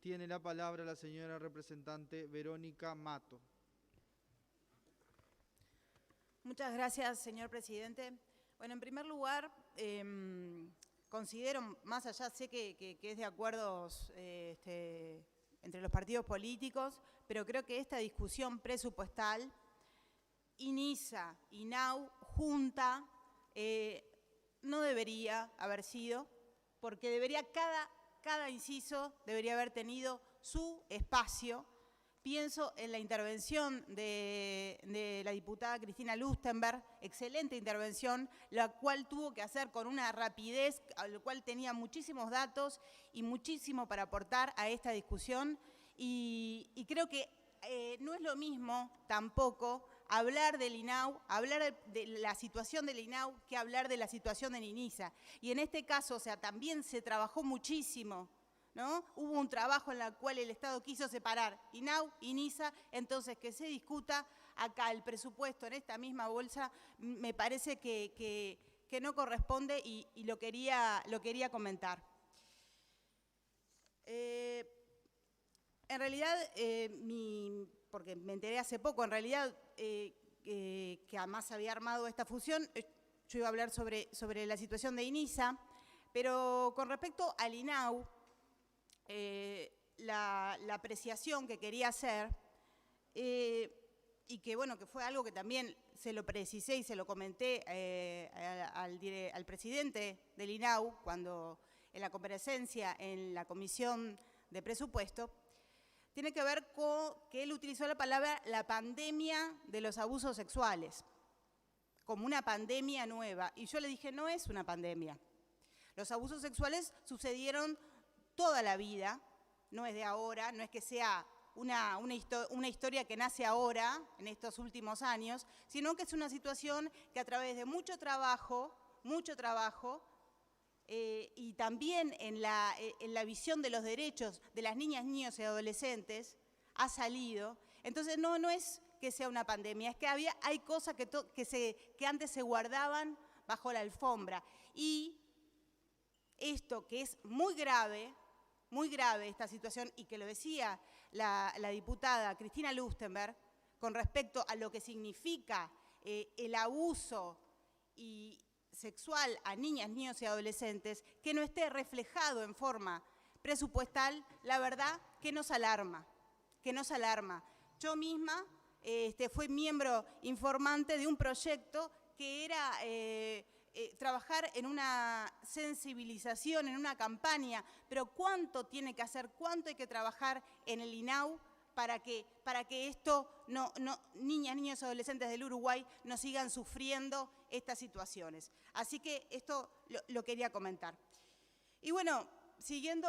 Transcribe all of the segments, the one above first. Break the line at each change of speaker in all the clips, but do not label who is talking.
Tiene la palabra la señora representante Verónica Mato.
Muchas gracias, señor presidente. Bueno, en primer lugar, considero, más allá, sé que es de acuerdos entre los partidos políticos, pero creo que esta discusión presupuestal, INISA, INAU, junta, no debería haber sido, porque debería cada inciso debería haber tenido su espacio. Pienso en la intervención de la diputada Cristina Lustenberg, excelente intervención, la cual tuvo que hacer con una rapidez, a la cual tenía muchísimos datos y muchísimo para aportar a esta discusión. Y creo que no es lo mismo tampoco hablar del INAU, hablar de la situación del INAU, que hablar de la situación del INISA. Y en este caso, o sea, también se trabajó muchísimo, ¿no? Hubo un trabajo en el cual el Estado quiso separar INAU, INISA, entonces que se discuta acá el presupuesto en esta misma bolsa, me parece que no corresponde y lo quería comentar. En realidad, porque me enteré hace poco, en realidad, que además había armado esta fusión, yo iba a hablar sobre la situación de INISA, pero con respecto al INAU, la apreciación que quería hacer, y que bueno, que fue algo que también se lo precisé y se lo comenté al presidente del INAU cuando en la comparecencia en la Comisión de Presupuesto, tiene que ver con que él utilizó la palabra la pandemia de los abusos sexuales, como una pandemia nueva. Y yo le dije, no es una pandemia. Los abusos sexuales sucedieron toda la vida, no es de ahora, no es que sea una historia que nace ahora, en estos últimos años, sino que es una situación que a través de mucho trabajo, y también en la visión de los derechos de las niñas, niños y adolescentes, ha salido. Entonces no es que sea una pandemia, es que hay cosas que antes se guardaban bajo la alfombra. Y esto que es muy grave esta situación, y que lo decía la diputada Cristina Lustenberg, con respecto a lo que significa el abuso sexual a niñas, niños y adolescentes, que no esté reflejado en forma presupuestal, la verdad que nos alarma, Yo misma fui miembro informante de un proyecto que era trabajar en una sensibilización, en una campaña, pero ¿cuánto tiene que hacer, cuánto hay que trabajar en el INAU para que niñas, niños y adolescentes del Uruguay no sigan sufriendo estas situaciones? Así que esto lo quería comentar. Y bueno, siguiendo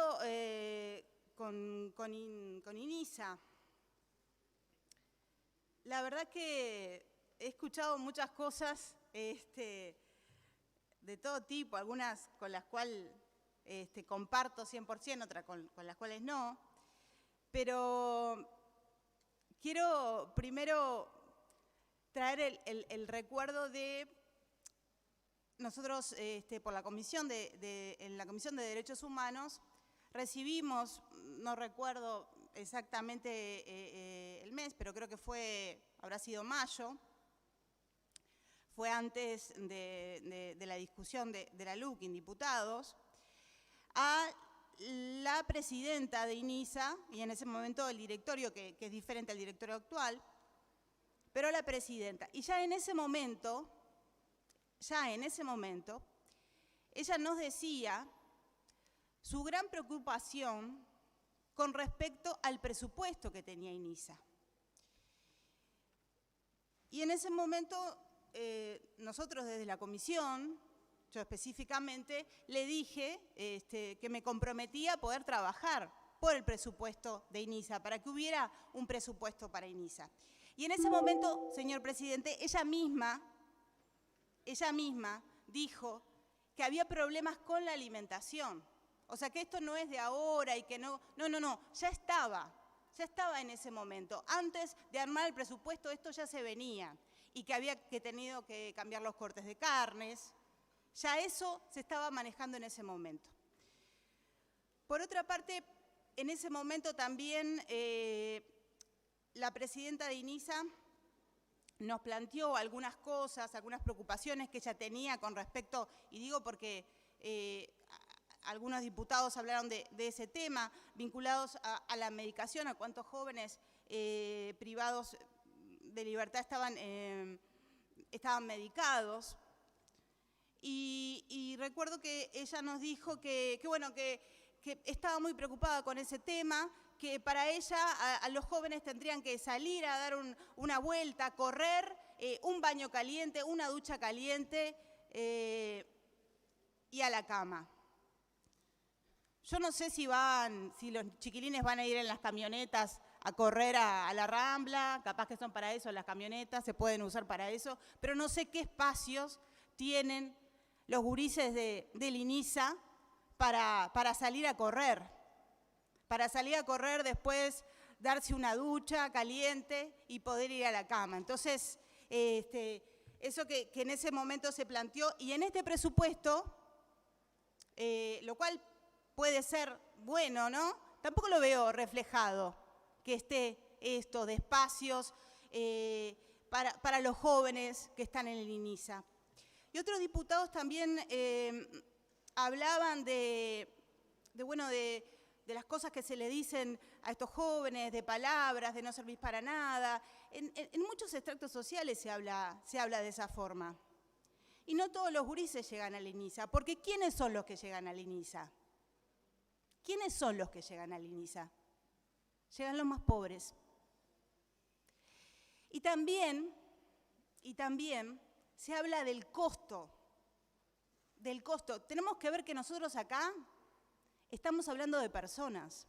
con INISA, la verdad que he escuchado muchas cosas de todo tipo, algunas con las cuales comparto 100%, otras con las cuales no, pero quiero primero traer el recuerdo de nosotros, por la Comisión en la Comisión de Derechos Humanos, recibimos, no recuerdo exactamente el mes, pero creo que habrá sido mayo, fue antes de la discusión de la LUC en diputados, a la presidenta de INISA, y en ese momento el directorio, que es diferente al directorio actual, pero la presidenta. Y ya en ese momento, ella nos decía su gran preocupación con respecto al presupuesto que tenía INISA. Y en ese momento, nosotros desde la comisión, yo específicamente, le dije que me comprometía a poder trabajar por el presupuesto de INISA, para que hubiera un presupuesto para INISA. Y en ese momento, señor presidente, ella misma dijo que había problemas con la alimentación. O sea, que esto no es de ahora y que no, ya estaba en ese momento. Antes de armar el presupuesto, esto ya se venía, y que había tenido que cambiar los cortes de carnes. Ya eso se estaba manejando en ese momento. Por otra parte, En ese momento también la presidenta de INISA nos planteó algunas cosas, algunas preocupaciones que ella tenía con respecto, y digo porque algunos diputados hablaron de ese tema, vinculados a la medicación, a cuántos jóvenes privados de libertad estaban medicados. Y recuerdo que ella nos dijo que estaba muy preocupada con ese tema, que para ella a los jóvenes tendrían que salir a dar una vuelta, a correr, un baño caliente, una ducha caliente y a la cama. Yo no sé si los chiquilines van a ir en las camionetas a correr a la Rambla, capaz que son para eso las camionetas, se pueden usar para eso, pero no sé qué espacios tienen los gurises del INISA para salir a correr. Para salir a correr, después darse una ducha caliente y poder ir a la cama. Entonces, eso que en ese momento se planteó, y en este presupuesto, lo cual puede ser bueno, ¿no? Tampoco lo veo reflejado, que esté esto de espacios para los jóvenes que están en el INISA. Y otros diputados también hablaban de las cosas que se le dicen a estos jóvenes, de palabras, de no servir para nada. En muchos extractos sociales se habla de esa forma. Y no todos los gurises llegan al INISA, porque ¿quiénes son los que llegan al INISA? ¿Quiénes son los que llegan al INISA? Llegan los más pobres. Y también se habla del costo. Tenemos que ver que nosotros acá estamos hablando de personas.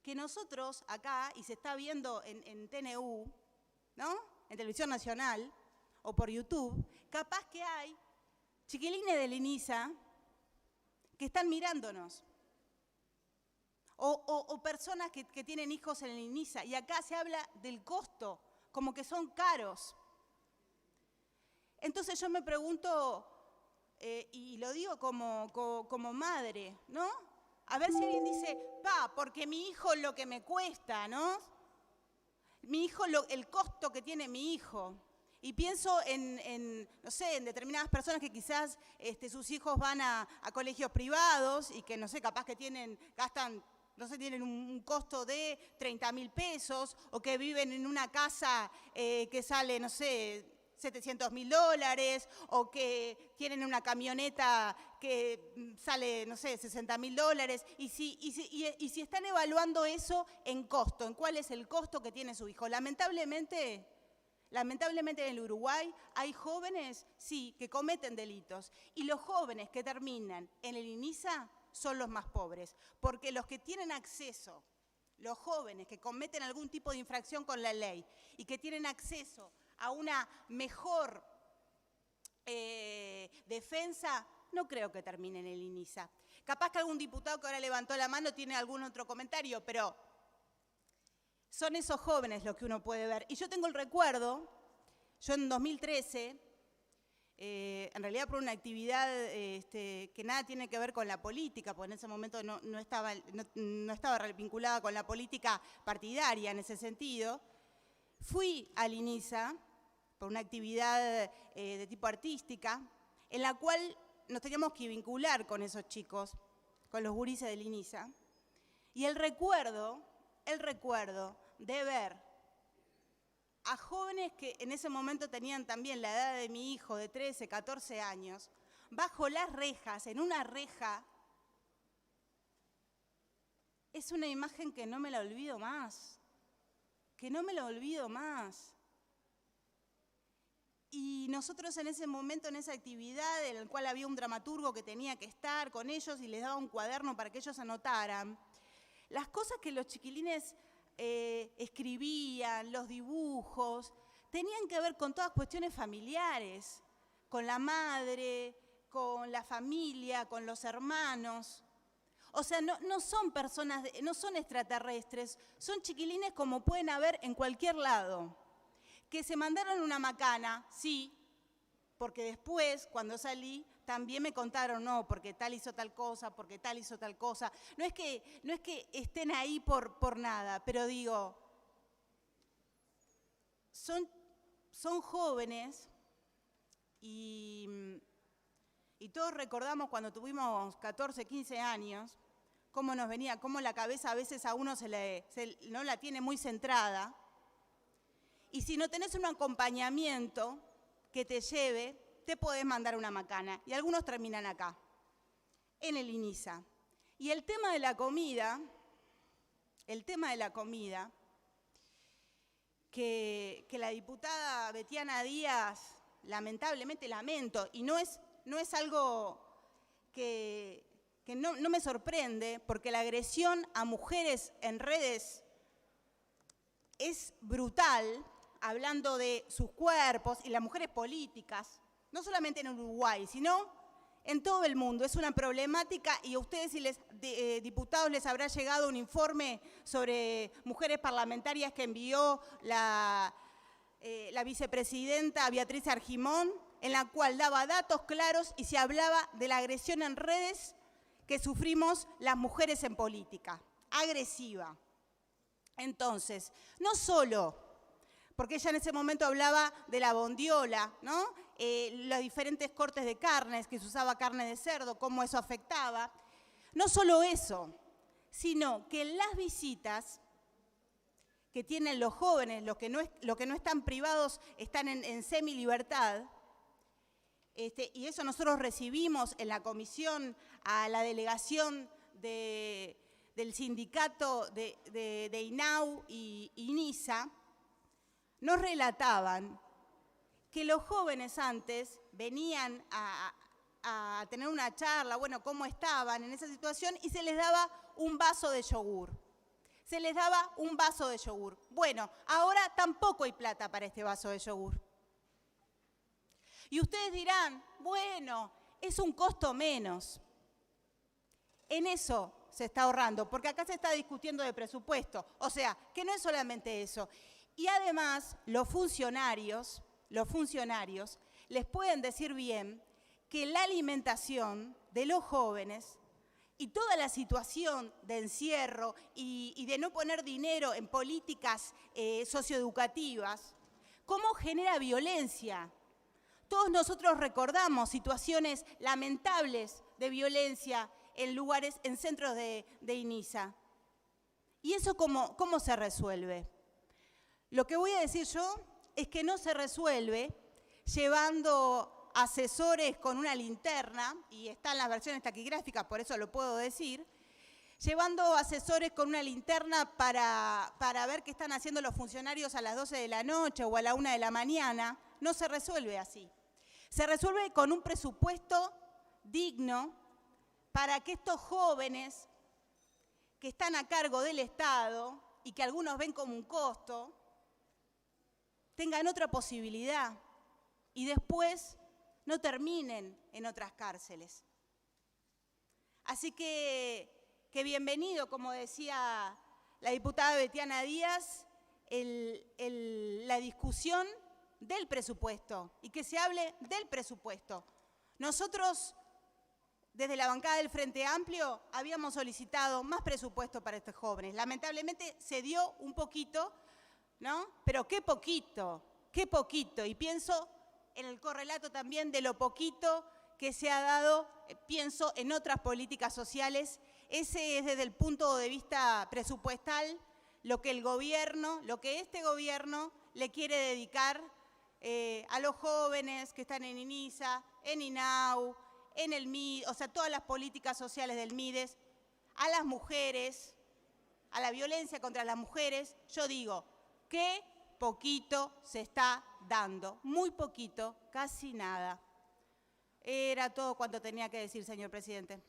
Que nosotros acá, y se está viendo en TNU, ¿no? En Televisión Nacional o por YouTube, capaz que hay chiquilines del INISA que están mirándonos. O personas que tienen hijos en el INISA. Y acá se habla del costo, como que son caros. Entonces yo me pregunto, y lo digo como madre, ¿no? A ver si alguien dice, porque mi hijo lo que me cuesta, ¿no? Mi hijo, el costo que tiene mi hijo. Y pienso no sé, en determinadas personas que quizás sus hijos van a colegios privados y que, no sé, capaz que gastan, no sé, tienen un costo de 30.000 pesos o que viven en una casa que sale, no sé, $700.000 o que tienen una camioneta que sale, no sé, $60.000. Y si están evaluando eso en costo, en cuál es el costo que tiene su hijo. Lamentablemente en el Uruguay hay jóvenes, sí, que cometen delitos. Y los jóvenes que terminan en el INISA son los más pobres. Porque los que tienen acceso, los jóvenes que cometen algún tipo de infracción con la ley y que tienen acceso a una mejor defensa, no creo que termine en el INISA. Capaz que algún diputado que ahora levantó la mano tiene algún otro comentario, pero son esos jóvenes los que uno puede ver. Y yo tengo el recuerdo, yo en 2013, en realidad por una actividad que nada tiene que ver con la política, porque en ese momento no estaba vinculada con la política partidaria en ese sentido, fui al INISA por una actividad de tipo artística, en la cual nos teníamos que vincular con esos chicos, con los gurises del INISA, y el recuerdo de ver a jóvenes que en ese momento tenían también la edad de mi hijo, de 13, 14 años, bajo las rejas, en una reja, es una imagen que no me la olvido más. Y nosotros en ese momento, en esa actividad en la cual había un dramaturgo que tenía que estar con ellos y les daba un cuaderno para que ellos anotaran, las cosas que los chiquilines escribían, los dibujos, tenían que ver con todas cuestiones familiares, con la madre, con la familia, con los hermanos. O sea, no son personas, no son extraterrestres, son chiquilines como pueden haber en cualquier lado. Que se mandaron una macana, sí, porque después, cuando salí, también me contaron, no, porque tal hizo tal cosa, porque tal hizo tal cosa. No es que estén ahí por nada, pero digo, son jóvenes y todos recordamos cuando tuvimos 14, 15 años, cómo nos venía, cómo la cabeza a veces a uno no la tiene muy centrada. Y si no tenés un acompañamiento que te lleve, te podés mandar una macana. Y algunos terminan acá, en el INISA. Y el tema de la comida, que la diputada Betiana Díaz, lamentablemente lamento, y no es algo que no me sorprende, porque la agresión a mujeres en redes es brutal, hablando de sus cuerpos y las mujeres políticas, no solamente en Uruguay, sino en todo el mundo. Es una problemática y a ustedes, si diputados, les habrá llegado un informe sobre mujeres parlamentarias que envió la vicepresidenta Beatriz Argimón, en la cual daba datos claros y se hablaba de la agresión en redes que sufrimos las mujeres en política, agresiva. Entonces, no solo, porque ella en ese momento hablaba de la bondiola, ¿no? Los diferentes cortes de carnes, que se usaba carne de cerdo, cómo eso afectaba. No solo eso, sino que las visitas que tienen los jóvenes, los que no están privados, están en semilibertad, y eso nosotros recibimos en la comisión a la delegación del sindicato de INAU y INISA, nos relataban que los jóvenes antes venían a tener una charla, bueno, cómo estaban en esa situación, y se les daba un vaso de yogur. Se les daba un vaso de yogur. Bueno, ahora tampoco hay plata para este vaso de yogur. Y ustedes dirán, bueno, es un costo menos. En eso se está ahorrando, porque acá se está discutiendo de presupuesto. O sea, que no es solamente eso. Y además, los funcionarios les pueden decir bien que la alimentación de los jóvenes y toda la situación de encierro y de no poner dinero en políticas socioeducativas, cómo genera violencia. Todos nosotros recordamos situaciones lamentables de violencia en centros de INISA. ¿Y eso cómo se resuelve? Lo que voy a decir yo es que no se resuelve llevando asesores con una linterna, y están las versiones taquigráficas, por eso lo puedo decir, llevando asesores con una linterna para ver qué están haciendo los funcionarios a las 12 de la noche o a la 1 de la mañana. No se resuelve así. Se resuelve con un presupuesto digno para que estos jóvenes que están a cargo del Estado y que algunos ven como un costo, tengan otra posibilidad y después no terminen en otras cárceles. Así que bienvenido, como decía la diputada Betiana Díaz, la discusión del presupuesto y que se hable del presupuesto. Nosotros, desde la bancada del Frente Amplio, habíamos solicitado más presupuesto para estos jóvenes. Lamentablemente se dio un poquito, ¿no? Pero qué poquito. Y pienso en el correlato también de lo poquito que se ha dado, pienso en otras políticas sociales. Ese es desde el punto de vista presupuestal lo que este gobierno le quiere dedicar a los jóvenes que están en INISA, en INAU, en el MIDES, o sea, todas las políticas sociales del MIDES, a las mujeres, a la violencia contra las mujeres. Yo digo, qué poquito se está dando, muy poquito, casi nada. Era todo cuanto tenía que decir, señor presidente.